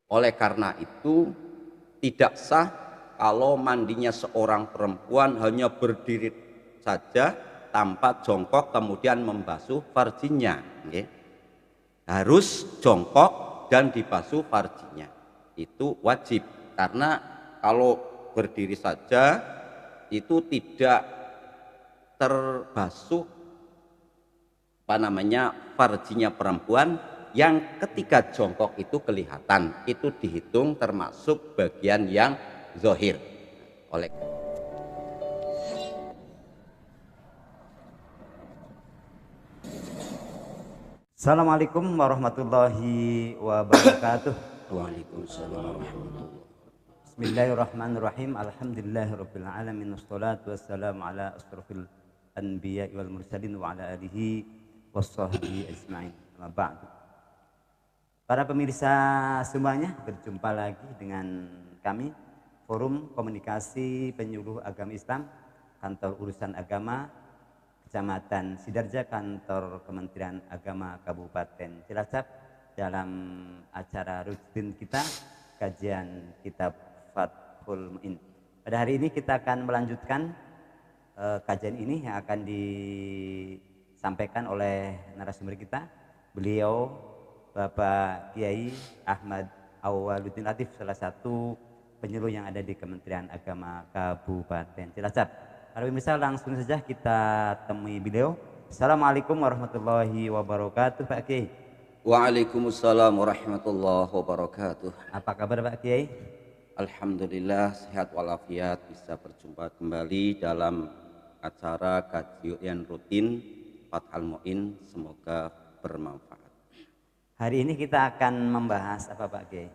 Oleh karena itu tidak sah kalau mandinya seorang perempuan hanya berdiri saja tanpa jongkok kemudian membasuh farjinya. Harus jongkok dan dibasuh farjinya, itu wajib. Karena kalau berdiri saja itu tidak terbasuh farjinya perempuan, yang ketika jongkok itu kelihatan, itu dihitung termasuk bagian yang zahir. Oleh Assalamualaikum warahmatullahi wabarakatuh. Waalaikumsalam warahmatullahi. Bismillahirrahmanirrahim. Alhamdulillahirabbil alamin wassalatu wassalamu ala asrofil anbiya'i wal mursalin wa ala alihi washabbihi ajmain. Amma ba'du. Para pemirsa semuanya, berjumpa lagi dengan kami Forum Komunikasi Penyuluh Agama Islam Kantor Urusan Agama Kecamatan Sidarja, Kantor Kementerian Agama Kabupaten Cilacap, dalam acara rutin kita, kajian kitab Fathul Mu'in. Pada hari ini kita akan melanjutkan kajian ini yang akan disampaikan oleh narasumber kita. Beliau Bapak Kiai Ahmad Awwaluddin Latif, salah satu penyuluh yang ada di Kementerian Agama Kabupaten Cilacap. Para pemirsa, langsung saja kita temui beliau. Assalamualaikum warahmatullahi wabarakatuh, Pak Kiai. Waalaikumsalam warahmatullahi wabarakatuh. Apa kabar Pak Kiai? Alhamdulillah sehat walafiat, bisa berjumpa kembali dalam acara kajian rutin Fathul Mu'in, semoga bermanfaat. Hari ini kita akan membahas apa Pak Kiai?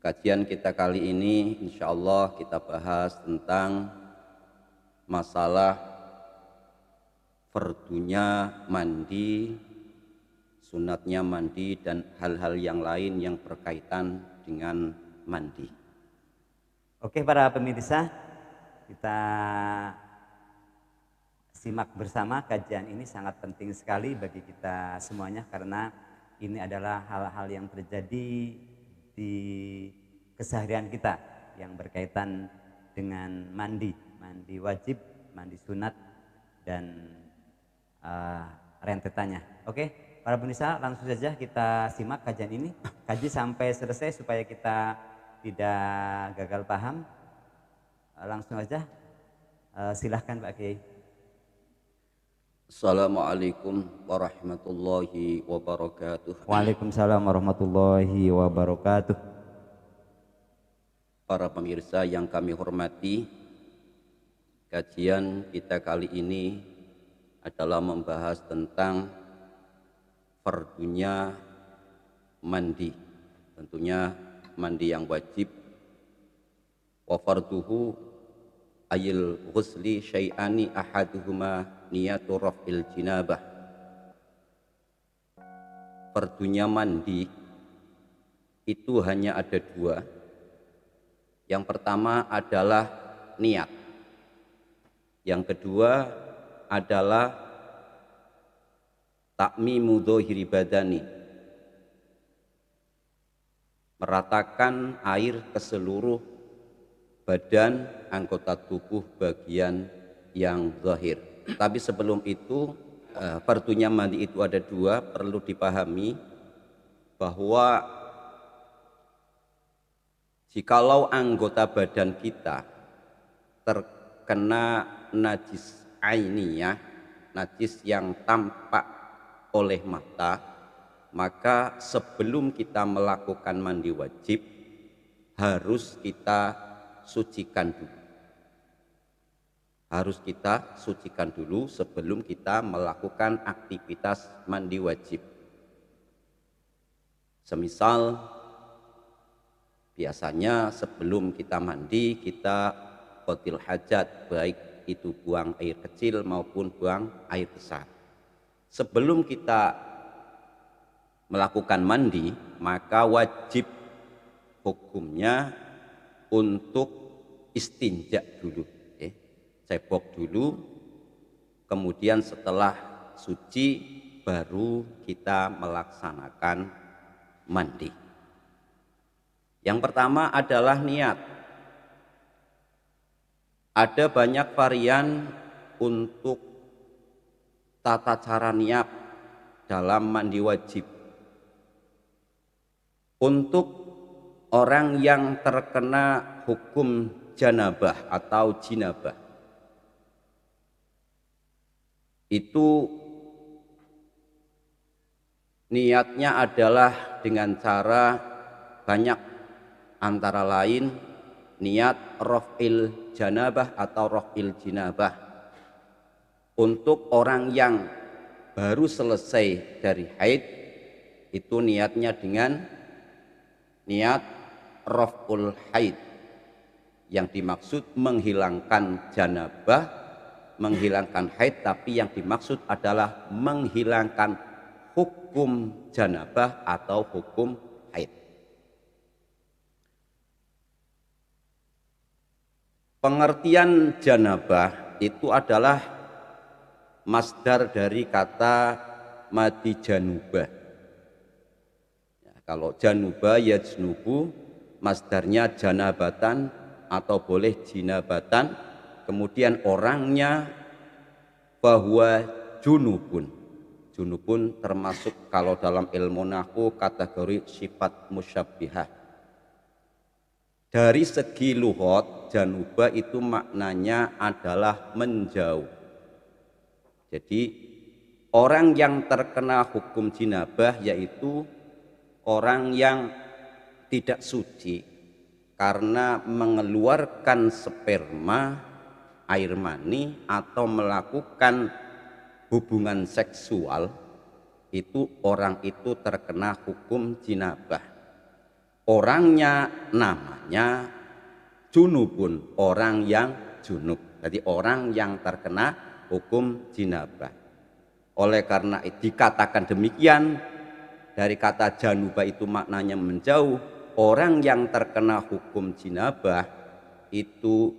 Kajian kita kali ini insya Allah kita bahas tentang masalah fardunya mandi, sunatnya mandi, dan hal-hal yang lain yang berkaitan dengan mandi. Oke para pemirsa, kita simak bersama. Kajian ini sangat penting sekali bagi kita semuanya, karena ini adalah hal-hal yang terjadi di keseharian kita yang berkaitan dengan mandi wajib, mandi sunat, dan rentetannya. Oke, para pemirsa, langsung saja kita simak kajian ini, kaji sampai selesai supaya kita tidak gagal paham. Langsung aja, silahkan Pak Kiai. Assalamualaikum warahmatullahi wabarakatuh. Waalaikumsalam warahmatullahi wabarakatuh. Para pemirsa yang kami hormati, kajian kita kali ini adalah membahas tentang fardunya mandi. Tentunya mandi yang wajib. Wa farduhu ayil ghusli syai'ani ahaduhuma niyatu raf'il jinabah. Fardunya mandi itu hanya ada dua. Yang pertama adalah niat. Yang kedua adalah ta'mimu dhahiri badani, meratakan air ke seluruh badan anggota tubuh bagian yang zahir. Tapi sebelum itu, fardunya mandi itu ada dua. Perlu dipahami bahwa jikalau anggota badan kita terkena najis ainiyah, najis yang tampak oleh mata, maka sebelum kita melakukan mandi wajib harus kita sucikan dulu. Harus kita sucikan dulu sebelum kita melakukan aktivitas mandi wajib. Semisal biasanya sebelum kita mandi kita qadil hajat, baik itu buang air kecil maupun buang air besar. Sebelum kita melakukan mandi, maka wajib hukumnya untuk istinja dulu, cebok dulu, kemudian setelah suci baru kita melaksanakan mandi. Yang pertama adalah niat. Ada banyak varian untuk tata cara niat dalam mandi wajib. Untuk orang yang terkena hukum janabah atau jinabah, itu niatnya adalah dengan cara banyak, antara lain niat raf'il janabah atau raf'il jinabah. Untuk orang yang baru selesai dari haid, itu niatnya dengan niat raf'ul haid, yang dimaksud menghilangkan janabah, menghilangkan haid, tapi yang dimaksud adalah menghilangkan hukum janabah atau hukum haid. Pengertian janabah itu adalah masdar dari kata madi janubah. Ya, kalau janubah yajnubu, masdarnya janabatan atau boleh jinabatan, kemudian orangnya bahwa junubun. Junubun termasuk kalau dalam ilmu nahwu kategori sifat musyabbihah. Dari segi lughat, janubah itu maknanya adalah menjauh. Jadi orang yang terkena hukum jinabah yaitu orang yang tidak suci karena mengeluarkan sperma, air mani, atau melakukan hubungan seksual, itu orang itu terkena hukum jinabah. Orangnya namanya junubun, orang yang junub. Jadi orang yang terkena hukum jinabah. Oleh karena itu dikatakan demikian, dari kata janubah itu maknanya menjauh. Orang yang terkena hukum jinabah itu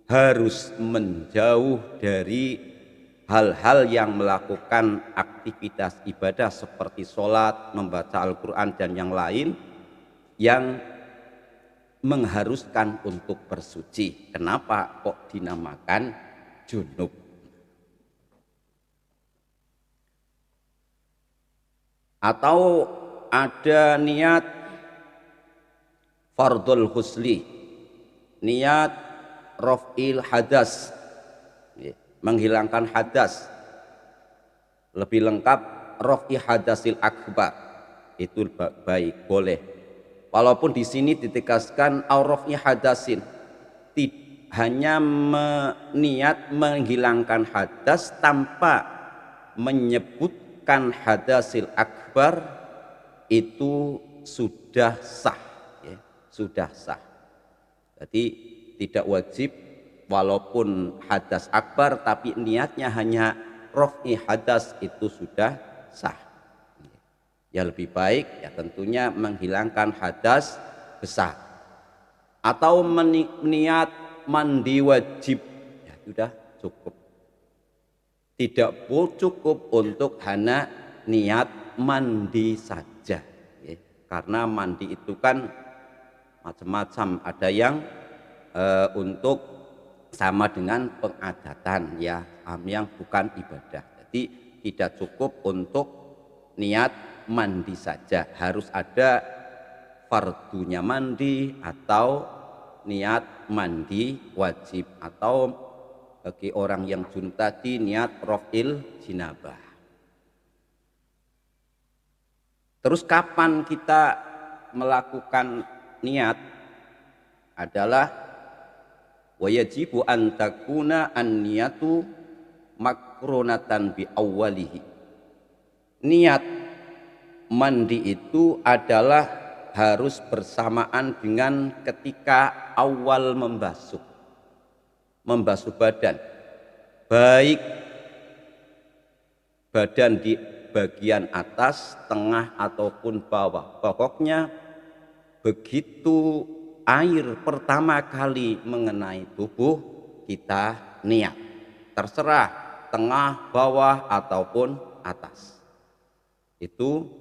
harus menjauh dari hal-hal yang melakukan aktivitas ibadah seperti sholat, membaca Al-Quran, dan yang lain yang mengharuskan untuk bersuci. Kenapa kok dinamakan junub? Atau ada niat fardul husli, niat raf'il hadas, menghilangkan hadas. Lebih lengkap raf'i hadasil akbar, itu baik, boleh. Walaupun di sini ditegaskan aurafnya hadasin, hanya niat menghilangkan hadas tanpa menyebutkan hadasil akbar, itu sudah sah, ya, sudah sah. Jadi tidak wajib walaupun hadas akbar, tapi niatnya hanya raf'i hadas, itu sudah sah. Ya lebih baik ya tentunya menghilangkan hadas besar. Atau niat mandi wajib, ya sudah cukup. Tidak cukup untuk hanya niat mandi saja, ya. Karena mandi itu kan macam-macam. Ada yang untuk sama dengan pengadatan, ya, yang bukan ibadah. Jadi tidak cukup untuk niat mandi saja, harus ada fardunya mandi atau niat mandi wajib, atau bagi orang yang junub tadi niat raf'il jinabah. Terus kapan kita melakukan niat? Adalah wajibu an takuna an-niyatu makrunatan bi awwalihi. Niat mandi itu adalah harus bersamaan dengan ketika awal membasuh badan, baik badan di bagian atas, tengah ataupun bawah. Pokoknya begitu air pertama kali mengenai tubuh, kita niat, terserah tengah, bawah ataupun atas. Itu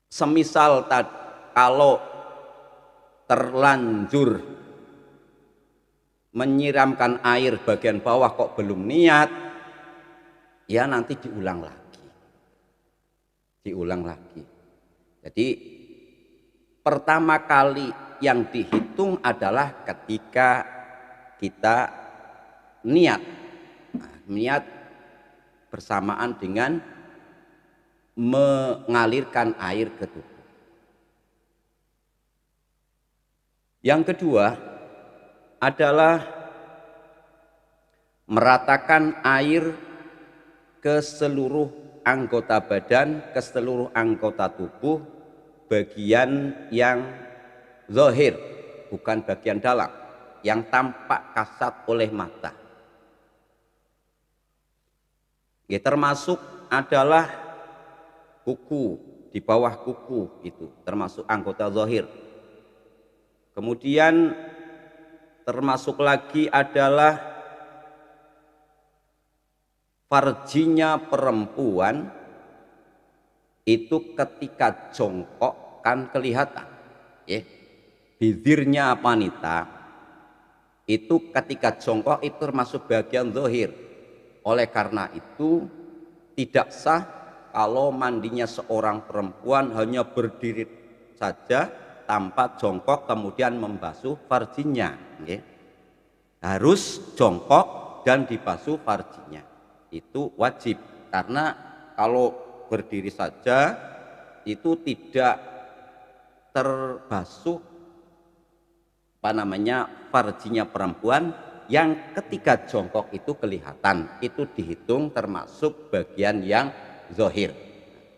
semisal kalau terlanjur menyiramkan air bagian bawah kok belum niat, ya nanti diulang lagi. Jadi pertama kali yang dihitung adalah ketika kita niat. Nah, niat bersamaan dengan mengalirkan air ke tubuh. Yang kedua adalah meratakan air ke seluruh anggota badan, ke seluruh anggota tubuh, bagian yang zahir, bukan bagian dalam, yang tampak kasat oleh mata. Ya, termasuk adalah kuku, di bawah kuku itu termasuk anggota zahir. Kemudian termasuk lagi adalah farjinya perempuan itu ketika jongkok kan kelihatan, ya. Bibirnya wanita itu ketika jongkok itu termasuk bagian zahir. Oleh karena itu tidak sah kalau mandinya seorang perempuan hanya berdiri saja tanpa jongkok kemudian membasuh farjinya, ya. Harus jongkok dan dibasuh farjinya, itu wajib. Karena kalau berdiri saja itu tidak terbasuh farjinya perempuan yang ketika jongkok itu kelihatan, itu dihitung termasuk bagian yang zahir.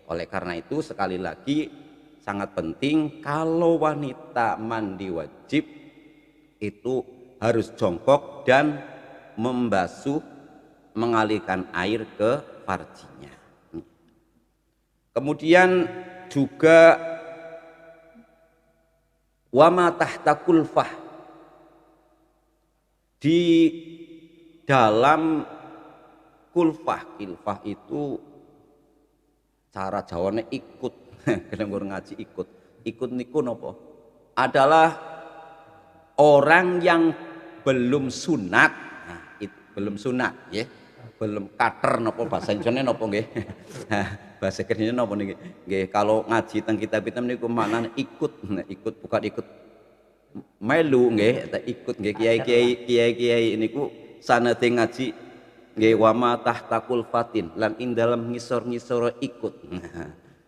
Oleh karena itu sekali lagi sangat penting kalau wanita mandi wajib itu harus jongkok dan membasuh, mengalirkan air ke farjinya. Kemudian juga wama tahta kulfah, di dalam kulfah. Kilfah itu cara Jawane ikut. Kadang ngaji ikut niku nopo adalah orang yang belum sunat. Nah, itu belum sunat, ya. Belum kater nopo bahasa Indonesia nopo nggih. Bahasa Indonesia nopo nggih. Kalau ngaji teng kitab-kitab niku maknane ikut. Nah, ikut bukan ikut melu nggih, ikut nggih. Kiai-kiai niku sanate ngaji nggih wama tahtakul fatin lan ing dalam ngisor-ngisor ikut.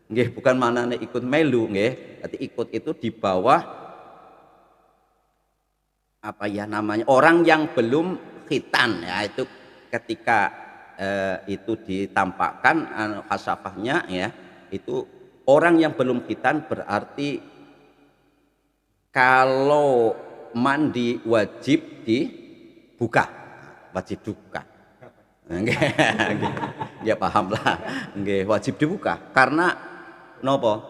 Nggih, bukan maknane ikut melu nggih. Berarti ikut itu di bawah apa ya namanya, orang yang belum khitan, ya. Itu ketika itu ditampakkan khasafahnya, ya, itu orang yang belum khitan berarti kalau mandi wajib dibuka, wajib dibuka. Nggih, ya paham lah. Nggih, wajib dibuka karena nopo?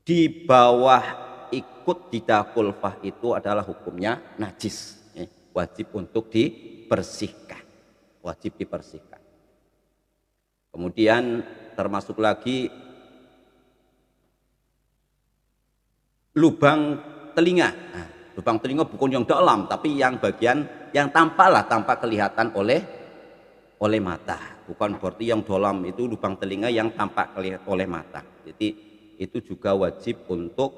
Di bawah ikut di kulfah itu adalah hukumnya najis, ya. Wajib untuk dibersihkan, wajib dibersihkan. Kemudian termasuk lagi lubang telinga. Nah, lubang telinga bukan yang dalam, tapi yang bagian yang tampak kelihatan oleh mata. Bukan berarti yang dalam itu lubang telinga yang tampak oleh mata. Jadi itu juga wajib untuk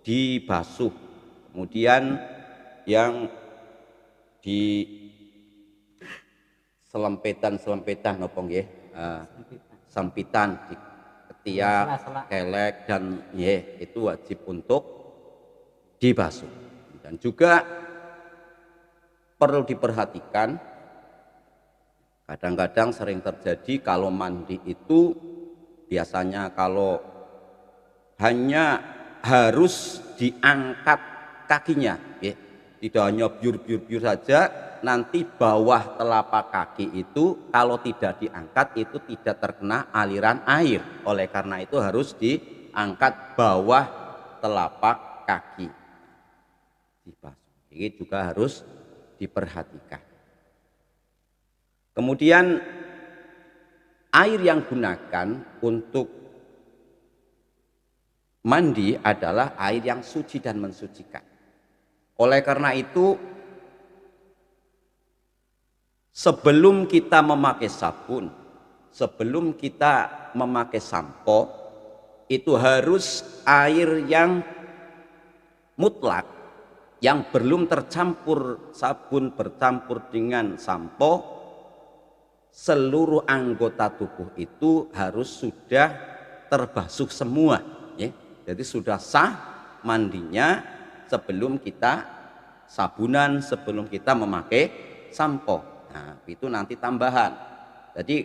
dibasuh. Kemudian yang di selempetan apa nggih? Sempitan di ketiak, kelek dan itu wajib untuk dibasuh. Dan juga perlu diperhatikan, kadang-kadang sering terjadi kalau mandi itu biasanya kalau hanya harus diangkat kakinya, ya. Tidak hanya biur saja, nanti bawah telapak kaki itu kalau tidak diangkat itu tidak terkena aliran air. Oleh karena itu harus diangkat bawah telapak kaki. Ini juga harus diperhatikan. Kemudian air yang gunakan untuk mandi adalah air yang suci dan mensucikan. Oleh karena itu, sebelum kita memakai sabun, sebelum kita memakai sampo, itu harus air yang mutlak, yang belum tercampur sabun bercampur dengan sampo, seluruh anggota tubuh itu harus sudah terbasuh semua, ya. Jadi sudah sah mandinya sebelum kita sabunan, sebelum kita memakai sampo. Nah, itu nanti tambahan. Jadi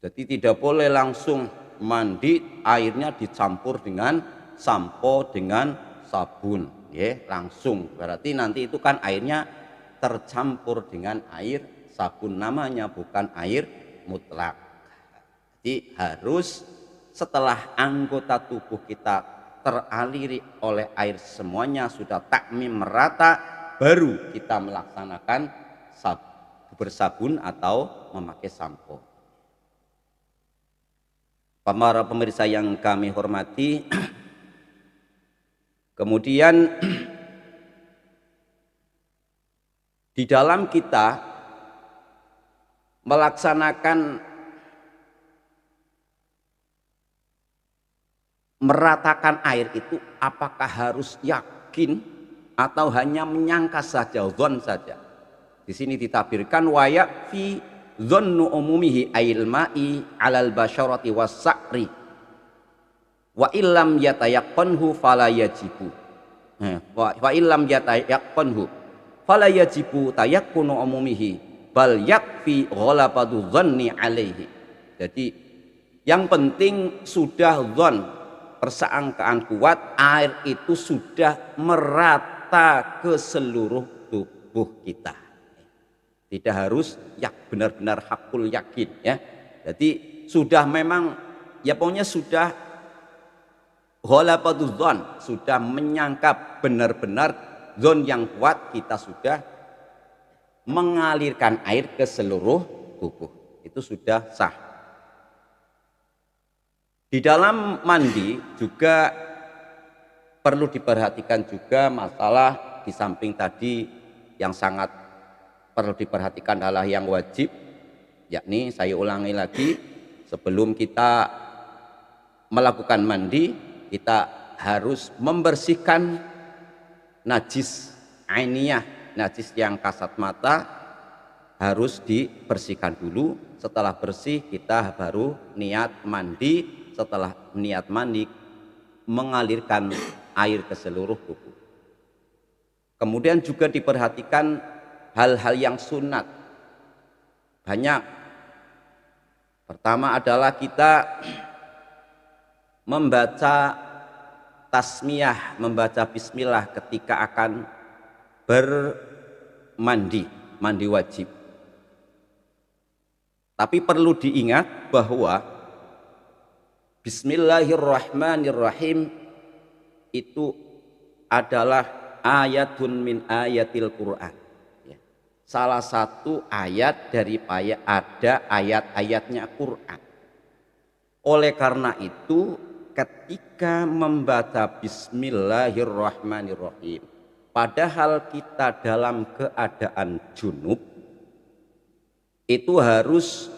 tidak boleh langsung mandi airnya dicampur dengan sampo dengan sabun, ya, langsung. Berarti nanti itu kan airnya tercampur dengan air sabun, namanya bukan air mutlak. Jadi harus setelah anggota tubuh kita teraliri oleh air semuanya sudah takmim merata, baru kita melaksanakan bersabun atau memakai sampo. Para pemirsa yang kami hormati, kemudian di dalam kita melaksanakan meratakan air itu, apakah harus yakin atau hanya menyangka saja, dzon saja? Di sini ditabirkan wa yakfi dzannu umumihi ail ma'i 'alal basyarati was-sa'ri wa illam yatayaqqanhu fala yajibu. Wa illam yatayaqqanhu fala yajibu tayaqqunu umumihi bal yakfi ghalabatu dzanni 'alaihi. Jadi yang penting sudah dzon, persangkaan kuat, air itu sudah merata ke seluruh tubuh kita. Tidak harus benar-benar hakul yakin, ya. Jadi sudah memang, ya pokoknya sudah ghalabatu dzan, sudah menyangka benar-benar dzan yang kuat, kita sudah mengalirkan air ke seluruh tubuh. Itu sudah sah. Di dalam mandi juga perlu diperhatikan juga masalah, di samping tadi yang sangat perlu diperhatikan adalah yang wajib, yakni saya ulangi lagi, sebelum kita melakukan mandi kita harus membersihkan najis ainiyah, najis yang kasat mata harus dibersihkan dulu. Setelah bersih kita baru niat mandi. Setelah niat mandi mengalirkan air ke seluruh tubuh. Kemudian juga diperhatikan hal-hal yang sunat, banyak. Pertama adalah kita membaca tasmiyah, membaca bismillah ketika akan bermandi, mandi wajib. Tapi perlu diingat bahwa Bismillahirrahmanirrahim itu adalah ayatun min ayatil Quran. Salah satu ayat dari ada ayat-ayatnya Quran. Oleh karena itu, ketika membaca Bismillahirrahmanirrahim, padahal kita dalam keadaan junub, itu harus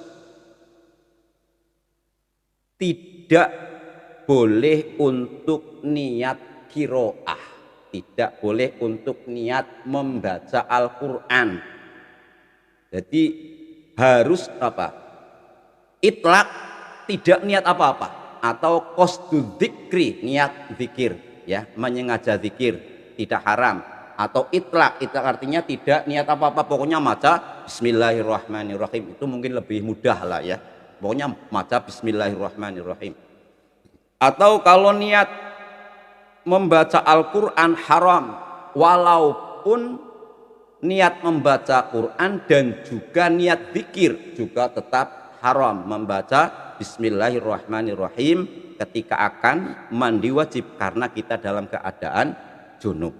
tidak boleh untuk niat qiraah, tidak boleh untuk niat membaca Al-Quran. Jadi harus apa? Itlaq, tidak niat apa-apa, atau qasdu dzikri, niat zikir, ya, menyengaja zikir, tidak haram. Atau itlaq, itlaq artinya tidak niat apa-apa, pokoknya maca Bismillahirrahmanirrahim, itu mungkin lebih mudah lah, ya. Pokoknya maca Bismillahirrahmanirrahim. Atau kalau niat membaca Al-Quran haram, walaupun niat membaca Quran dan juga niat zikir juga tetap haram, membaca Bismillahirrahmanirrahim ketika akan mandi wajib, karena kita dalam keadaan junub.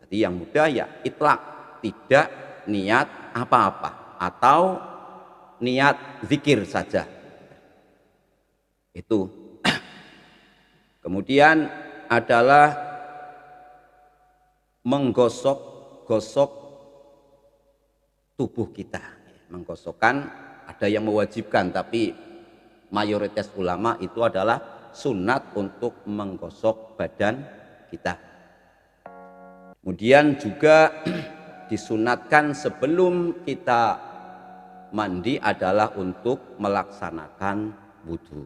Jadi yang mudah ya itlaq, tidak niat apa-apa, atau niat zikir saja. Itu. Kemudian adalah menggosok-gosok tubuh kita. Menggosokkan ada yang mewajibkan, tapi mayoritas ulama itu adalah sunat untuk menggosok badan kita. Kemudian juga disunatkan sebelum kita mandi adalah untuk melaksanakan wudhu.